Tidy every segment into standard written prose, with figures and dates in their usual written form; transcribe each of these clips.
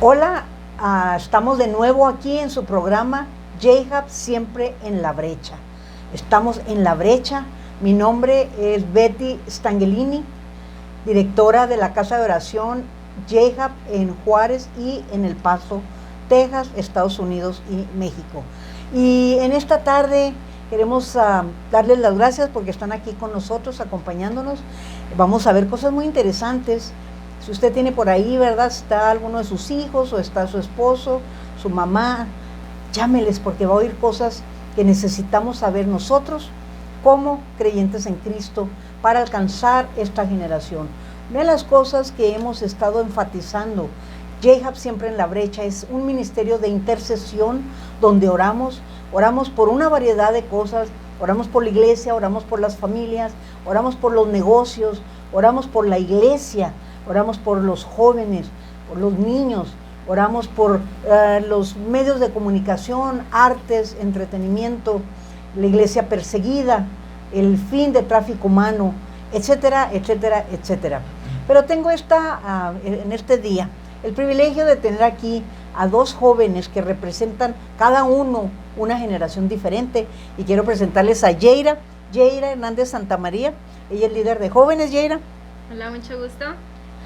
Hola, estamos de nuevo aquí en su programa J-Hub Siempre en la Brecha. Estamos en la brecha. Mi nombre es Betty Stangelini, directora de la Casa de Oración J-Hub en Juárez y en El Paso, Texas, Estados Unidos y México. Y en esta tarde queremos darles las gracias porque están aquí con nosotros, acompañándonos. Vamos a ver cosas muy interesantes. Si usted tiene por ahí, ¿verdad? Está alguno de sus hijos o está su esposo, su mamá, llámeles porque va a oír cosas que necesitamos saber nosotros como creyentes en Cristo para alcanzar esta generación. Una de las cosas que hemos estado enfatizando, J-Hub Siempre en la Brecha, es un ministerio de intercesión donde oramos por una variedad de cosas, oramos por la iglesia, oramos por las familias, oramos por los negocios, oramos por la iglesia, oramos por los jóvenes, por los niños, oramos por los medios de comunicación, artes, entretenimiento, la iglesia perseguida, el fin de tráfico humano, etcétera, etcétera, etcétera. Pero tengo en este día el privilegio de tener aquí a dos jóvenes que representan cada uno una generación diferente, y quiero presentarles a Yeira Hernández Santamaría. Ella es líder de jóvenes. Yeira. Hola, mucho gusto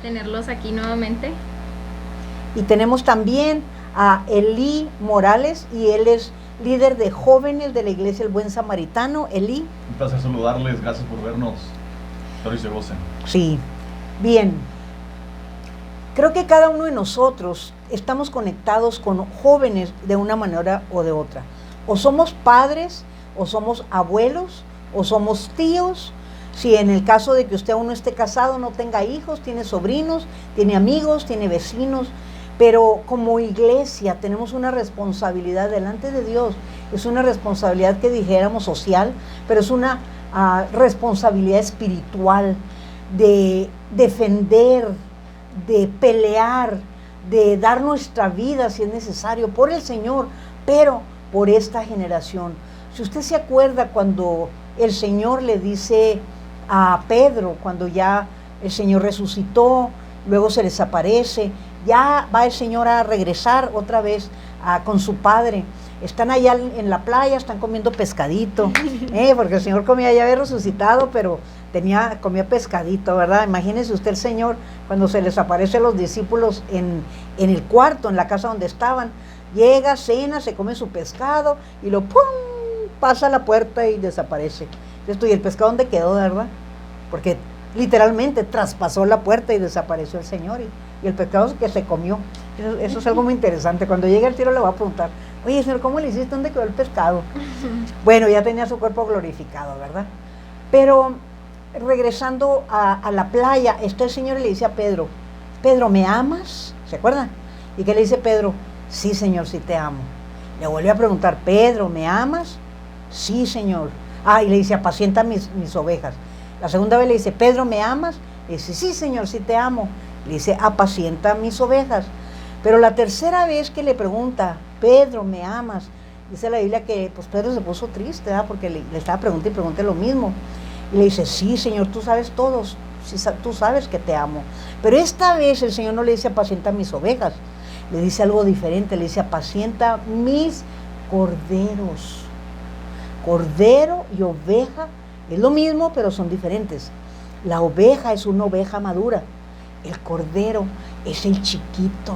tenerlos aquí nuevamente. Y tenemos también a Elí Morales, y él es líder de jóvenes de la iglesia El Buen Samaritano. Elí. Un placer saludarles, gracias por vernos. Espero y se gocen. Sí, bien. Creo que cada uno de nosotros estamos conectados con jóvenes de una manera o de otra. O somos padres, o somos abuelos, o somos tíos. Si en el caso de que usted aún no esté casado, no tenga hijos, tiene sobrinos, tiene amigos, tiene vecinos, pero como iglesia tenemos una responsabilidad delante de Dios. Es una responsabilidad que dijéramos social, pero es una responsabilidad espiritual de defender, de pelear, de dar nuestra vida si es necesario por el Señor, pero por esta generación. Si usted se acuerda cuando el Señor le dice a Pedro, cuando ya el Señor resucitó, luego se les aparece, ya va el Señor a regresar otra vez con su Padre. Están allá en la playa, están comiendo pescadito, porque el Señor comía, ya había resucitado, pero comía pescadito, ¿verdad? Imagínese usted el Señor cuando se les aparece a los discípulos en el cuarto, en la casa donde estaban. Llega, cena, se come su pescado y ¡pum!, pasa la puerta y desaparece. ¿Y el pescado dónde quedó, verdad? Porque literalmente traspasó la puerta y desapareció el Señor, y el pescado que se comió. Eso es algo muy interesante. Cuando llegue el tiro le va a preguntar: oye, Señor, ¿cómo le hiciste? ¿Dónde quedó el pescado? Bueno, ya tenía su cuerpo glorificado, ¿verdad? Pero regresando a la playa, está el Señor y le dice a Pedro: Pedro, ¿me amas? ¿Se acuerdan? ¿Y qué le dice Pedro? Sí, Señor, sí te amo. Le vuelve a preguntar: Pedro, ¿me amas? Sí, Señor. Y le dice: apacienta mis ovejas. La segunda vez le dice: Pedro, ¿me amas? Le dice: sí, Señor, sí te amo. Le dice: apacienta mis ovejas. Pero la tercera vez que le pregunta: Pedro, ¿me amas? Dice la Biblia que pues Pedro se puso triste, ¿verdad? Porque le estaba preguntando y preguntando lo mismo. Y le dice: sí, Señor, tú sabes todos, sí, tú sabes que te amo. Pero esta vez el Señor no le dice: apacienta mis ovejas, le dice algo diferente, le dice: apacienta mis corderos. Cordero y oveja es lo mismo, pero son diferentes. La oveja es una oveja madura, el cordero es el chiquito.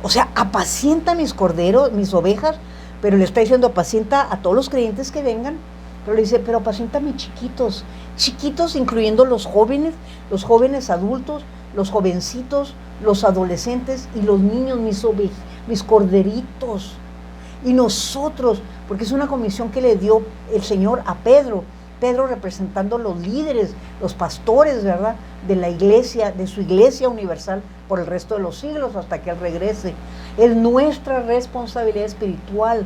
O sea, apacienta mis corderos, mis ovejas, pero le está diciendo: apacienta a todos los creyentes que vengan. Pero le dice: pero apacienta a mis chiquitos, chiquitos incluyendo los jóvenes adultos, los jovencitos, los adolescentes y los niños, mis corderitos. Y nosotros, porque es una comisión que le dio el Señor a Pedro representando los líderes, los pastores, ¿verdad?, de la iglesia, de su iglesia universal por el resto de los siglos hasta que Él regrese. Es nuestra responsabilidad espiritual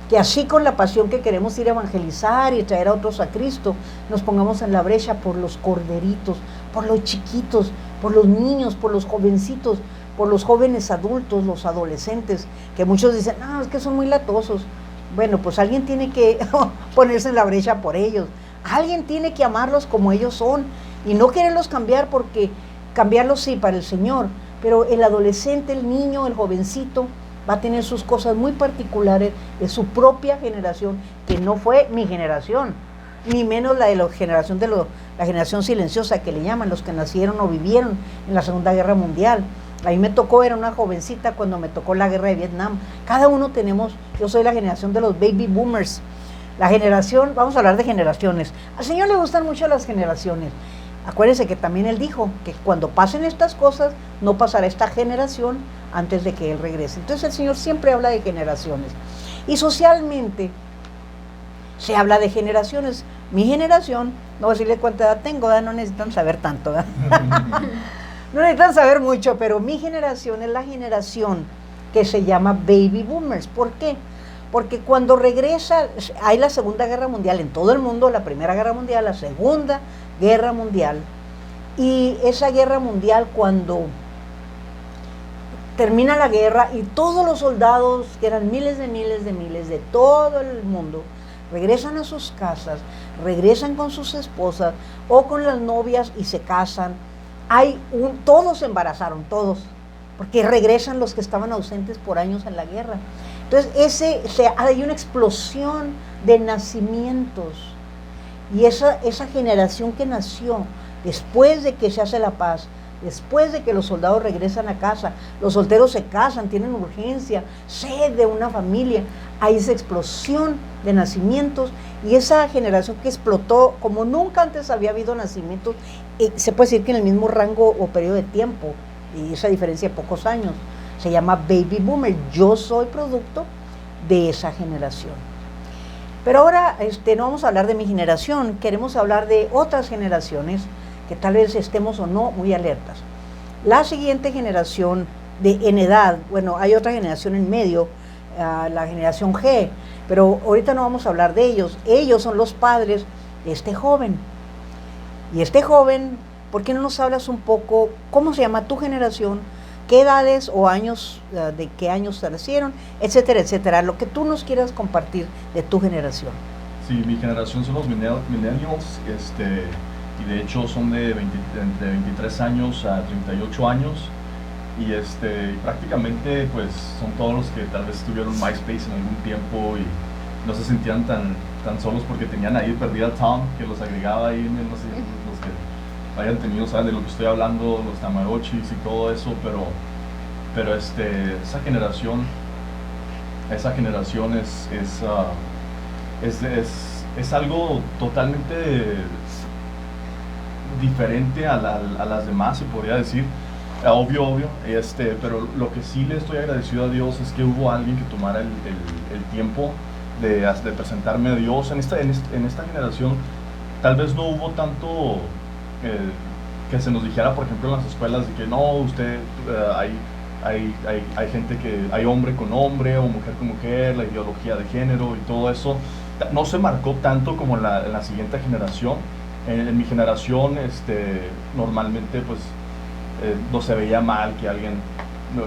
que así con la pasión que queremos ir a evangelizar y traer a otros a Cristo, nos pongamos en la brecha por los corderitos, por los chiquitos, por los niños, por los jovencitos, por los jóvenes adultos, los adolescentes, que muchos dicen: no, es que son muy latosos. Bueno, pues alguien tiene que ponerse en la brecha por ellos. Alguien tiene que amarlos como ellos son y no quererlos cambiar, porque cambiarlos sí para el Señor, pero el adolescente, el niño, el jovencito, va a tener sus cosas muy particulares de su propia generación, que no fue mi generación, ni menos la de la generación la generación silenciosa que le llaman, los que nacieron o vivieron en la Segunda Guerra Mundial. A mí me tocó, era una jovencita cuando me tocó la guerra de Vietnam. Cada uno tenemos, yo soy la generación de los baby boomers. La generación, vamos a hablar de generaciones. Al Señor le gustan mucho las generaciones. Acuérdense que también Él dijo que cuando pasen estas cosas, no pasará esta generación antes de que Él regrese. Entonces el Señor siempre habla de generaciones. Y socialmente se habla de generaciones. Mi generación, no voy a decirle cuánta edad tengo, ¿verdad? No necesitan saber tanto, ¿verdad? No necesitan saber mucho, pero mi generación es la generación que se llama baby boomers. ¿Por qué? Porque cuando regresa, hay la Segunda Guerra Mundial en todo el mundo, la Primera Guerra Mundial, la Segunda Guerra Mundial, y esa guerra mundial cuando termina la guerra y todos los soldados, que eran miles de todo el mundo, regresan a sus casas, regresan con sus esposas o con las novias y se casan. Todos se embarazaron, todos, porque regresan los que estaban ausentes por años en la guerra. Entonces hay una explosión de nacimientos, y esa generación que nació después de que se hace la paz, después de que los soldados regresan a casa, los solteros se casan, tienen urgencia, sed de una familia, hay esa explosión de nacimientos, y esa generación que explotó como nunca antes había habido nacimientos, se puede decir que en el mismo rango o periodo de tiempo, y esa diferencia de pocos años, se llama baby boomer. Yo soy producto de esa generación. Pero ahora no vamos a hablar de mi generación, queremos hablar de otras generaciones que tal vez estemos o no muy alertas. La siguiente generación en edad, bueno, hay otra generación en medio, la generación G, pero ahorita no vamos a hablar de ellos. Ellos son los padres de este joven. Y este joven, ¿por qué no nos hablas un poco cómo se llama tu generación? ¿Qué edades o años, de qué años nacieron, etcétera, etcétera? Lo que tú nos quieras compartir de tu generación. Sí, mi generación son los millennials, y de hecho son de 23 años a 38 años, y prácticamente pues son todos los que tal vez tuvieron MySpace en algún tiempo y no se sentían tan solos porque tenían ahí perdida Tom, que los agregaba ahí, no sé, los que hayan tenido, saben de lo que estoy hablando, los Tamagotchis y todo eso, pero esa generación es algo totalmente diferente a las demás, se podría decir. Obvio, pero lo que sí le estoy agradecido a Dios es que hubo alguien que tomara el tiempo de presentarme a Dios. En esta generación tal vez no hubo tanto que se nos dijera, por ejemplo, en las escuelas, de que no, usted, hay gente que, hay hombre con hombre o mujer con mujer, la ideología de género y todo eso. No se marcó tanto como en la siguiente generación. En mi generación, normalmente, pues, no se veía mal que a alguien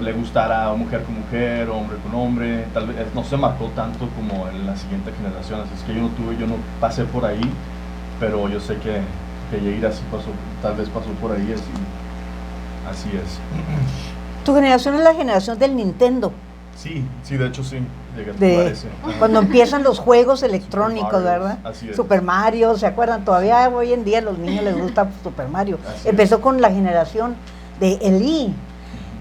le gustara mujer con mujer, hombre con hombre. Tal vez no se marcó tanto como en la siguiente generación. Así es que yo no pasé por ahí, pero yo sé que Yair así pasó, tal vez pasó por ahí, así es. Tu generación es la generación del Nintendo. Sí, de hecho sí, llegué a jugar ese. Cuando empiezan los juegos electrónicos, Super Mario, ¿verdad? así es. Super Mario, ¿se acuerdan? Todavía hoy en día a los niños les gusta Super Mario. Así Empezó con la generación de Eli.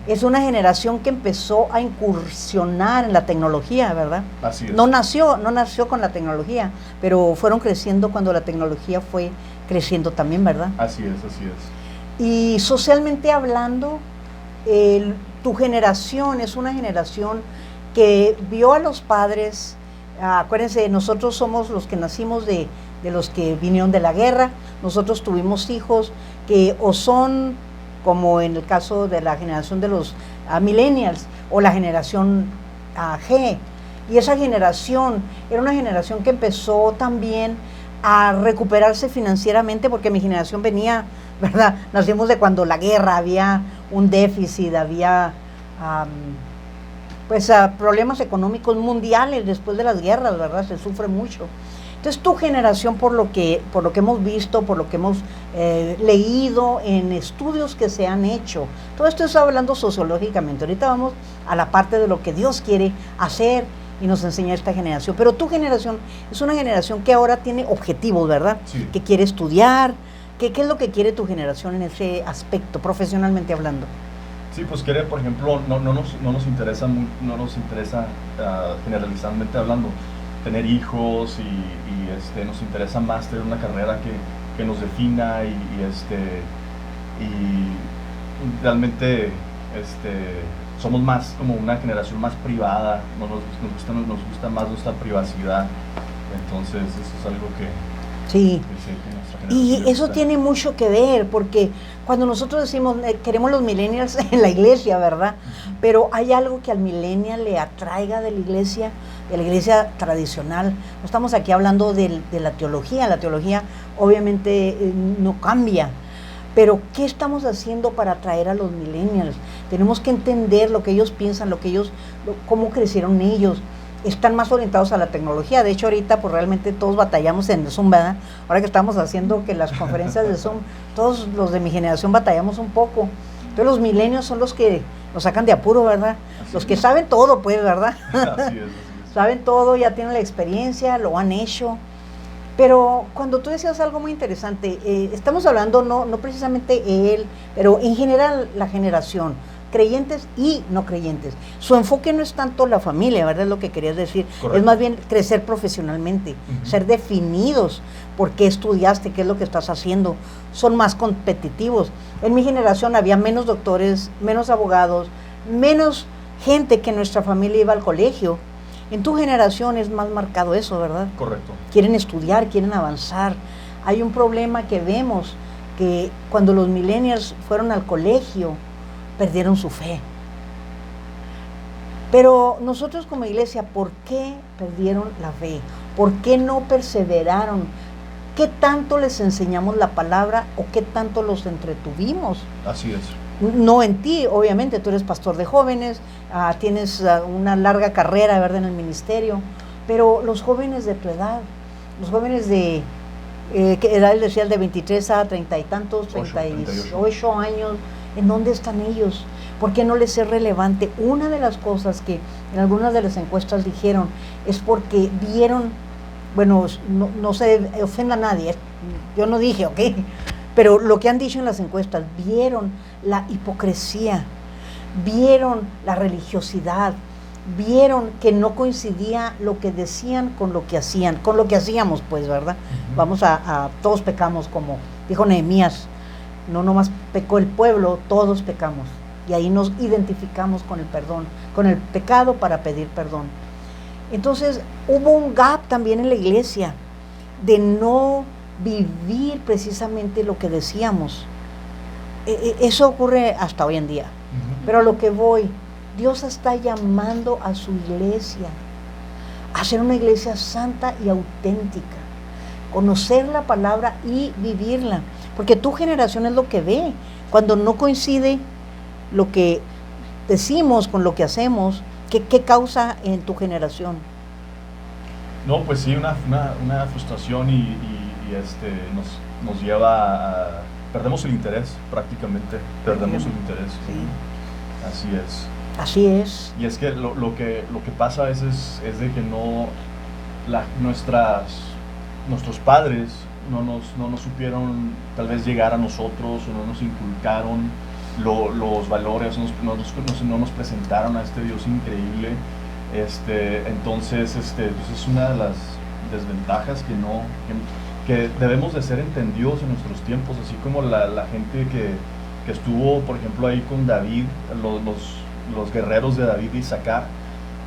Es una generación que empezó a incursionar en la tecnología, ¿verdad? Así es. No nació con la tecnología, pero fueron creciendo cuando la tecnología fue creciendo también, ¿verdad? Así es. Y socialmente hablando, tu generación es una generación que vio a los padres, acuérdense, nosotros somos los que nacimos de los que vinieron de la guerra, nosotros tuvimos hijos que o son, como en el caso de la generación de los millennials, o la generación G, y esa generación era una generación que empezó también a recuperarse financieramente, porque mi generación venía, ¿verdad? Nacimos de cuando la guerra, había un déficit, había problemas económicos mundiales después de las guerras, ¿verdad? Se sufre mucho. Entonces tu generación, por lo que hemos visto, por lo que hemos leído en estudios que se han hecho, todo esto está hablando sociológicamente. Ahorita vamos a la parte de lo que Dios quiere hacer y nos enseña esta generación. Pero tu generación es una generación que ahora tiene objetivos, ¿verdad? Sí. Que quiere estudiar. ¿Qué es lo que quiere tu generación en ese aspecto, profesionalmente hablando? Sí, pues quiere, por ejemplo, no nos interesa, generalizadamente hablando, tener hijos y nos interesa más tener una carrera que nos defina y realmente somos más como una generación más privada, nos gusta más nuestra privacidad, entonces eso es algo que sí. Que nuestra generación Y eso gusta. tiene mucho que ver, porque cuando nosotros decimos queremos los millennials en la iglesia, ¿verdad? Pero hay algo que al millennial le atraiga de la iglesia tradicional. No estamos aquí hablando de la teología obviamente no cambia, pero ¿qué estamos haciendo para atraer a los millennials? Tenemos que entender lo que ellos piensan, cómo crecieron ellos. Están más orientados a la tecnología. De hecho, ahorita pues realmente todos batallamos en Zoom, ¿verdad? Ahora que estamos haciendo que las conferencias de Zoom, todos los de mi generación batallamos un poco. Entonces los milenios son los que nos sacan de apuro, ¿verdad? Los que saben todo, pues, ¿verdad? Así es. Saben todo, ya tienen la experiencia, lo han hecho. Pero cuando tú decías algo muy interesante, estamos hablando no precisamente él, pero en general la generación, creyentes y no creyentes. Su enfoque no es tanto la familia, ¿verdad? Es lo que querías decir. Correcto. Es más bien crecer profesionalmente, ser definidos por qué estudiaste, qué es lo que estás haciendo. Son más competitivos. En mi generación había menos doctores, menos abogados, menos gente que en nuestra familia iba al colegio. En tu generación es más marcado eso, ¿verdad? Correcto. Quieren estudiar, quieren avanzar. Hay un problema que vemos, que cuando los millennials fueron al colegio, perdieron su fe. Pero nosotros como iglesia, ¿por qué perdieron la fe? ¿Por qué no perseveraron? ¿Qué tanto les enseñamos la palabra o qué tanto los entretuvimos? Así es. No en ti, obviamente, tú eres pastor de jóvenes, tienes una larga carrera, ¿verdad?, en el ministerio, pero los jóvenes de tu edad, los jóvenes de, ¿qué edad decías? De 23 a 30 y tantos, 38 años, ¿en dónde están ellos? ¿Por qué no les es relevante? Una de las cosas que en algunas de las encuestas dijeron es porque vieron, bueno, no se ofenda a nadie, yo no dije, ok, pero lo que han dicho en las encuestas, vieron la hipocresía, vieron la religiosidad, vieron que no coincidía lo que decían con lo que hacían, con lo que hacíamos, pues, ¿verdad? Vamos todos pecamos, como dijo Nehemías, no nomás pecó el pueblo, todos pecamos. Y ahí nos identificamos con el perdón, con el pecado para pedir perdón. Entonces, hubo un gap también en la iglesia de no vivir precisamente lo que decíamos. Eso ocurre hasta hoy en día. Pero a lo que voy, Dios está llamando a su iglesia a ser una iglesia santa y auténtica, conocer la palabra y vivirla, porque tu generación es lo que ve. Cuando no coincide lo que decimos con lo que hacemos, ¿qué causa en tu generación? No, pues sí, una frustración y nos lleva a... Perdemos el interés prácticamente, perdemos el interés. Sí. Así es. Así es. Y es que lo que pasa a veces es de que nuestros padres no nos supieron tal vez llegar a nosotros o no nos inculcaron los valores, no nos presentaron a este Dios increíble. Entonces es una de las desventajas que debemos de ser entendidos en nuestros tiempos, así como la gente que estuvo, por ejemplo, ahí con David, los guerreros de David y Isaacar,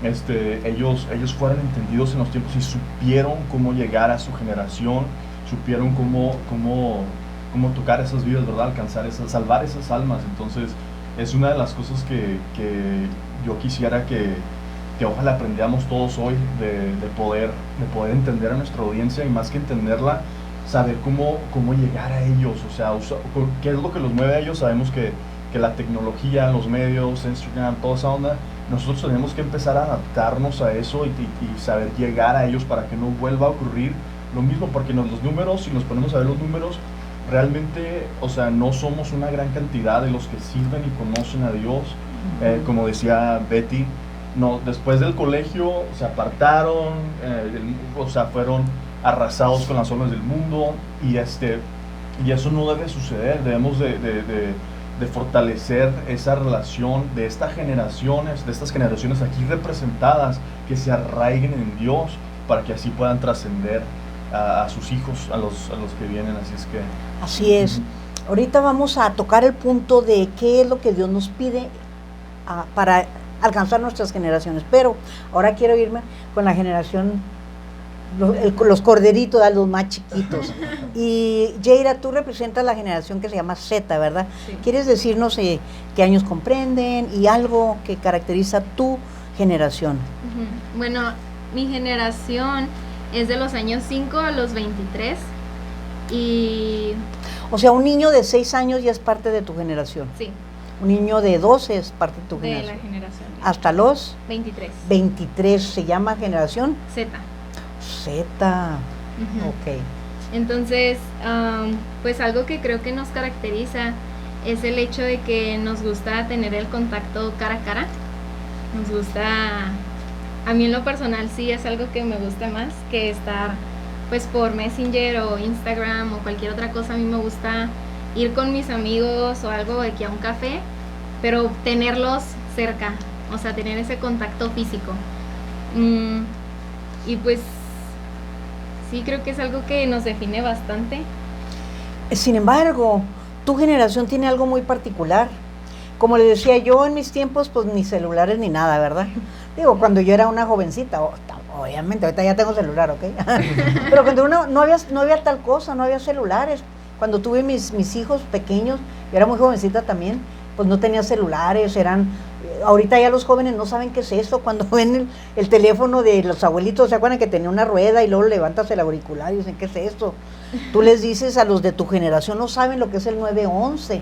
ellos fueron entendidos en los tiempos y supieron cómo llegar a su generación, supieron cómo tocar esas vidas, ¿verdad? Salvar esas almas. Entonces es una de las cosas que yo quisiera que ojalá aprendamos todos hoy de poder entender a nuestra audiencia, y más que entenderla, saber cómo llegar a ellos, o sea, qué es lo que los mueve a ellos. Sabemos que la tecnología, los medios, Instagram, toda esa onda, nosotros tenemos que empezar a adaptarnos a eso y saber llegar a ellos para que no vuelva a ocurrir lo mismo, porque los números, si nos ponemos a ver los números, realmente, o sea, no somos una gran cantidad de los que sirven y conocen a Dios. Como decía Betty, no, después del colegio se apartaron, o sea, fueron arrasados con las zonas del mundo, y eso no debe suceder. Debemos de fortalecer esa relación de estas generaciones aquí representadas, que se arraiguen en Dios, para que así puedan trascender a sus hijos, a los que vienen. Así es. Ahorita vamos a tocar el punto de qué es lo que Dios nos pide para alcanzar nuestras generaciones, pero ahora quiero irme con la generación, los corderitos, los más chiquitos. Y Jaira, tú representas la generación que se llama Z, ¿verdad? Sí. ¿Quieres decirnos qué años comprenden y algo que caracteriza tu generación? Bueno, mi generación es de los años 5 a los 23 y... O sea, un niño de 6 años ya es parte de tu generación. Sí. Un niño de 12 es parte de tu generación. De la generación. Hasta los 23. 23 se llama generación Z. Z. Ok. Entonces, pues algo que creo que nos caracteriza es el hecho de que nos gusta tener el contacto cara a cara. Nos gusta, a mí en lo personal sí es algo que me gusta más que estar pues por Messenger o Instagram o cualquier otra cosa. A mí me gusta ir con mis amigos o algo de aquí a un café, pero tenerlos cerca, o sea, tener ese contacto físico. Y pues sí, creo que es algo que nos define bastante. Sin embargo, tu generación tiene algo muy particular. Como le decía yo, en mis tiempos, pues ni celulares ni nada, ¿verdad? Digo, cuando yo era una jovencita, obviamente, ahorita ya tengo celular, ¿ok? Pero cuando uno no había tal cosa, no había celulares. Cuando tuve mis hijos pequeños, yo era muy jovencita también, pues no tenía celulares, ahorita ya los jóvenes no saben qué es eso. Cuando ven el teléfono de los abuelitos, ¿se acuerdan que tenía una rueda y luego levantas el auricular y dicen, ¿qué es esto? Tú les dices a los de tu generación, no saben lo que es el 911.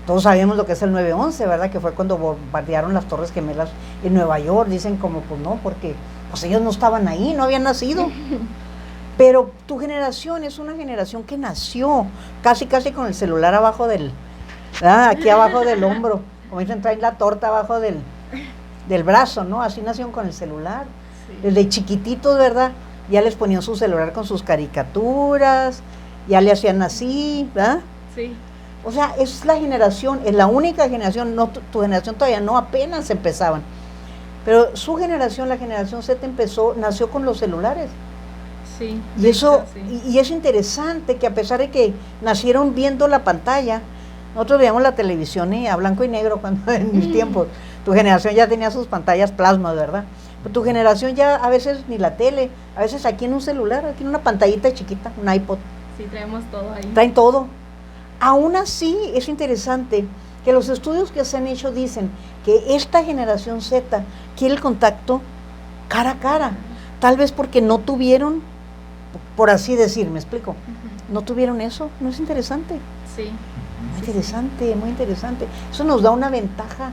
Todos sabemos lo que es el 911, ¿verdad? Que fue cuando bombardearon las Torres Gemelas en Nueva York. Dicen como, pues no, porque pues ellos no estaban ahí, no habían nacido. Pero tu generación es una generación que nació casi con el celular abajo aquí abajo del hombro. Como dicen, traen la torta abajo del brazo, ¿no? Así nacieron con el celular. Sí. Desde chiquititos, ¿verdad? Ya les ponían su celular con sus caricaturas, ya le hacían así, ¿verdad? Sí. O sea, es la generación, es la única generación, no tu generación todavía no, apenas empezaban. Pero su generación, la generación Z, nació con los celulares. Sí. Y eso, sí. Y es interesante que a pesar de que nacieron viendo la pantalla, nosotros veíamos la televisión a blanco y negro cuando en mis tiempos. Tu generación ya tenía sus pantallas plasma, ¿verdad? Pero tu generación ya a veces ni la tele, a veces aquí en un celular, aquí en una pantallita chiquita, un iPod. Sí, traemos todo ahí. Traen todo. Aún así, es interesante que los estudios que se han hecho dicen que esta generación Z quiere el contacto cara a cara. Tal vez porque no tuvieron, por así decir, ¿me explico? No tuvieron eso. ¿No es interesante? Sí. Muy interesante, muy interesante. Eso nos da una ventaja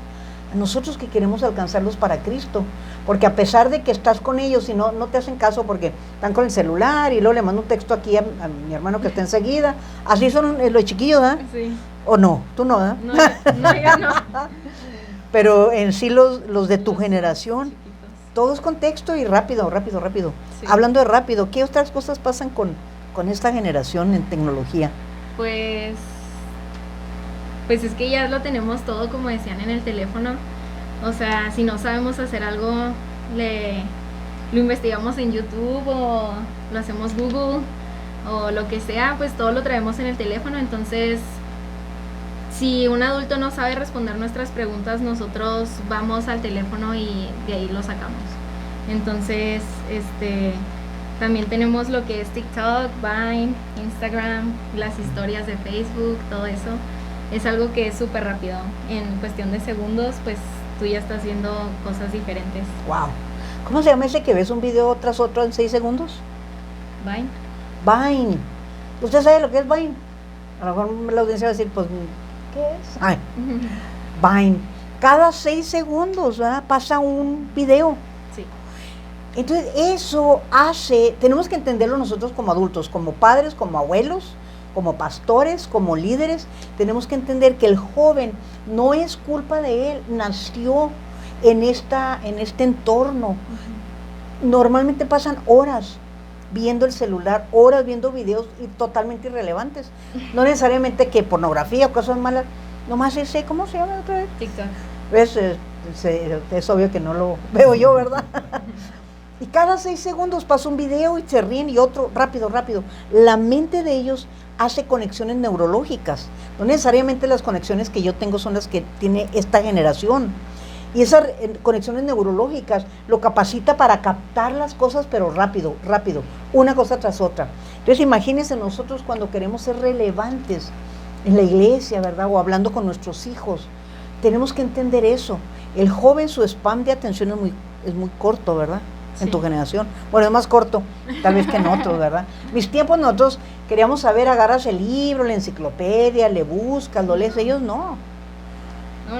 a nosotros que queremos alcanzarlos para Cristo. Porque a pesar de que estás con ellos y no te hacen caso porque están con el celular y luego le mando un texto aquí a mi hermano que está enseguida. Así son los chiquillos, ¿verdad? Sí. ¿O no? ¿Tú no, verdad? No, yo no. Pero en sí los de tu generación, todo es con texto y rápido. Sí. Hablando de rápido, ¿qué otras cosas pasan con esta generación en tecnología? Pues es que ya lo tenemos todo, como decían, en el teléfono. O sea, si no sabemos hacer algo, lo investigamos en YouTube o lo hacemos Google o lo que sea, pues todo lo traemos en el teléfono. Entonces, si un adulto no sabe responder nuestras preguntas, nosotros vamos al teléfono y de ahí lo sacamos. Entonces, también tenemos lo que es TikTok, Vine, Instagram, las historias de Facebook, todo eso. Es algo que es súper rápido. En cuestión de segundos, pues tú ya estás viendo cosas diferentes. Wow. ¿Cómo se llama ese que ves un video tras otro en 6 segundos? Vine. ¿Usted sabe lo que es Vine? A lo mejor la audiencia va a decir, pues, ¿qué es? Ay. Vine. Cada 6 segundos, ¿verdad? Pasa un video. Sí. Entonces eso hace, tenemos que entenderlo nosotros como adultos, como padres, como abuelos, como pastores, como líderes, tenemos que entender que el joven no es culpa de él, nació en este entorno. Normalmente pasan horas viendo el celular, horas viendo videos totalmente irrelevantes, no necesariamente que pornografía o cosas malas, nomás ese, ¿cómo se llama otra vez? TikTok. ¿Ves? Es obvio que no lo veo yo, ¿verdad? Y cada 6 segundos pasa un video y se ríen y otro, rápido, rápido. La mente de ellos hace conexiones neurológicas. No necesariamente las conexiones que yo tengo son las que tiene esta generación. Y esas conexiones neurológicas lo capacita para captar las cosas, pero rápido, rápido, una cosa tras otra. Entonces imagínense nosotros cuando queremos ser relevantes en la iglesia, ¿verdad? O hablando con nuestros hijos. Tenemos que entender eso. El joven, su spam de atención es muy corto, ¿verdad? En Sí. tu generación. Bueno, es más corto, tal vez que en otros, ¿verdad? Mis tiempos nosotros queríamos saber, agarras el libro, la enciclopedia, le buscas, lo lees, ellos no.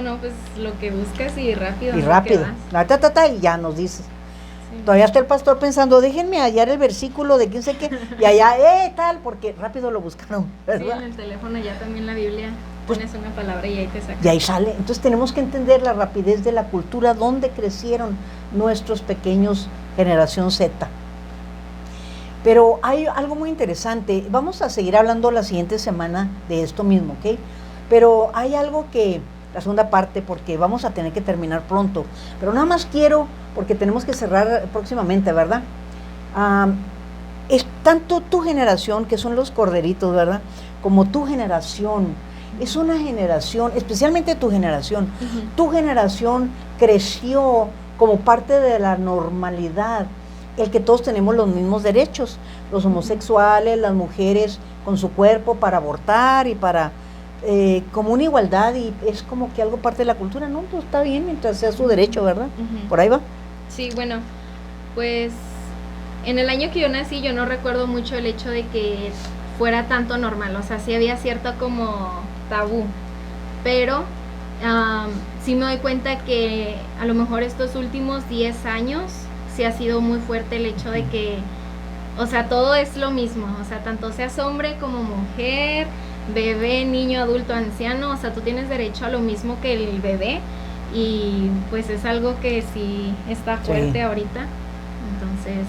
No, pues lo que buscas y rápido. Y ¿no? rápido, Que vas. y ya nos dices. Sí. Todavía está el pastor pensando, déjenme hallar el versículo de quién sé qué, y allá, tal, porque rápido lo buscaron, Sí, ¿verdad? en el teléfono ya también la Biblia, Pues- pones una palabra y ahí te saca. Y ahí sale. Entonces tenemos que entender la rapidez de la cultura, donde crecieron nuestros pequeños generación Z. Pero hay algo muy interesante. Vamos a seguir hablando la siguiente semana de esto mismo, ¿ok? Pero hay algo que, la segunda parte, porque vamos a tener que terminar pronto. Pero nada más quiero, porque tenemos que cerrar próximamente, ¿verdad? Es tanto tu generación, que son los corderitos, ¿verdad? Como tu generación. Es una generación, especialmente tu generación. Ujú. Tu generación creció como parte de la normalidad, el que todos tenemos los mismos derechos, los homosexuales, las mujeres con su cuerpo para abortar y para, como una igualdad, y es como que algo parte de la cultura, ¿no? Pues está bien mientras sea su derecho, ¿verdad? Ujú. Por ahí va. Sí, bueno, pues en el año que yo nací yo no recuerdo mucho el hecho de que fuera tanto normal, o sea, sí había cierto como tabú, pero sí me doy cuenta que a lo mejor estos últimos 10 años sí ha sido muy fuerte el hecho de que, o sea, todo es lo mismo, o sea, tanto seas hombre como mujer, bebé, niño, adulto, anciano, o sea, tú tienes derecho a lo mismo que el bebé, y pues es algo que sí está fuerte Sí. ahorita, entonces,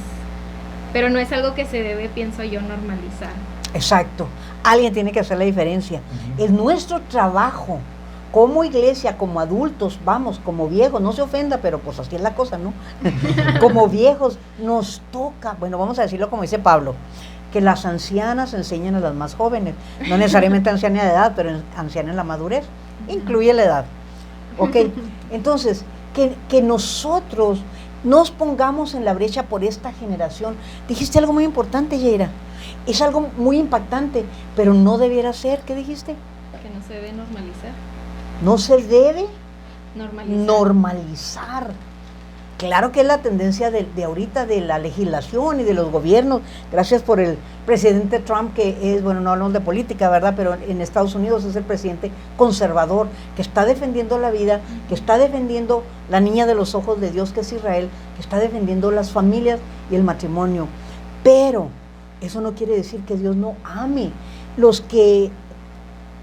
pero no es algo que se debe, pienso yo, normalizar. Exacto. Alguien tiene que hacer la diferencia. Es nuestro trabajo como iglesia, como adultos, vamos, como viejos, no se ofenda, pero pues así es la cosa, ¿no? Como viejos nos toca, bueno, vamos a decirlo como dice Pablo, que las ancianas enseñen a las más jóvenes, no necesariamente anciana de edad, pero anciana en la madurez, incluye la edad. ¿Ok? Entonces, que nosotros nos pongamos en la brecha por esta generación. Dijiste algo muy importante, Yeira. Es algo muy impactante, pero no debiera ser. ¿Qué dijiste? Que no se debe normalizar. No se debe Normalizar. normalizar. Claro que es la tendencia de ahorita de la legislación y de los gobiernos. Gracias por el presidente Trump, que es, bueno, no hablamos de política, ¿verdad? Pero en Estados Unidos es el presidente conservador, que está defendiendo la vida, que está defendiendo la niña de los ojos de Dios, que es Israel, que está defendiendo las familias y el matrimonio. Pero eso no quiere decir que Dios no ame. Los que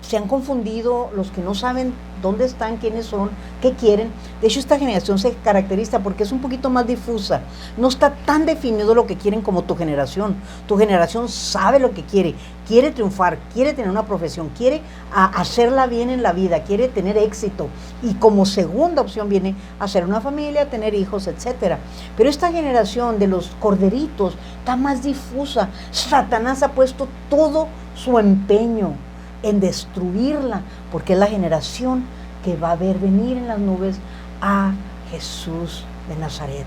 se han confundido, los que no saben dónde están, quiénes son, qué quieren. De hecho, esta generación se caracteriza porque es un poquito más difusa. No está tan definido lo que quieren como tu generación. Tu generación sabe lo que quiere triunfar, quiere tener una profesión, quiere hacerla bien en la vida, quiere tener éxito. Y como segunda opción viene hacer una familia, tener hijos, etcétera. Pero esta generación de los corderitos está más difusa. Satanás ha puesto todo su empeño en destruirla, porque es la generación que va a ver venir en las nubes a Jesús de Nazaret.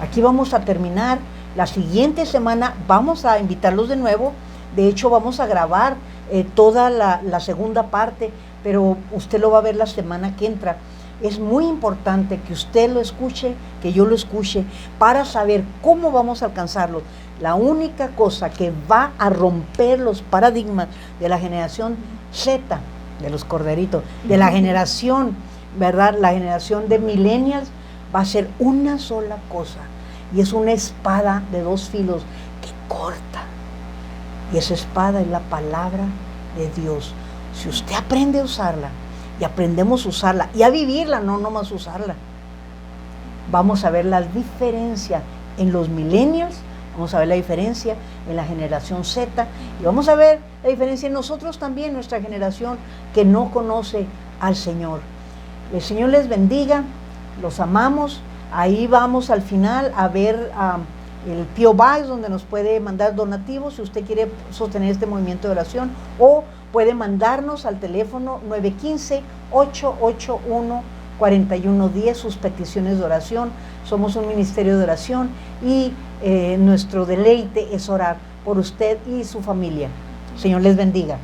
Aquí vamos a terminar. La siguiente semana vamos a invitarlos de nuevo. De hecho, vamos a grabar toda la segunda parte, pero usted lo va a ver la semana que entra. Es muy importante que usted lo escuche, que yo lo escuche, para saber cómo vamos a alcanzarlo. La única cosa que va a romper los paradigmas de la generación Z, de los corderitos, de la generación, ¿verdad? La generación de millennials, va a ser una sola cosa: y es una espada de dos filos que corta. Y esa espada es la palabra de Dios. Si usted aprende a usarla, y aprendemos a usarla, y a vivirla, no nomás usarla, vamos a ver la diferencia en los millennials, vamos a ver la diferencia en la generación Z, y vamos a ver la diferencia en nosotros también, nuestra generación que no conoce al Señor. El Señor les bendiga, los amamos. Ahí vamos al final a ver el P.O. Box, donde nos puede mandar donativos si usted quiere sostener este movimiento de oración, o puede mandarnos al teléfono 915-881-4110 sus peticiones de oración. Somos un ministerio de oración y nuestro deleite es orar por usted y su familia. Señor les bendiga.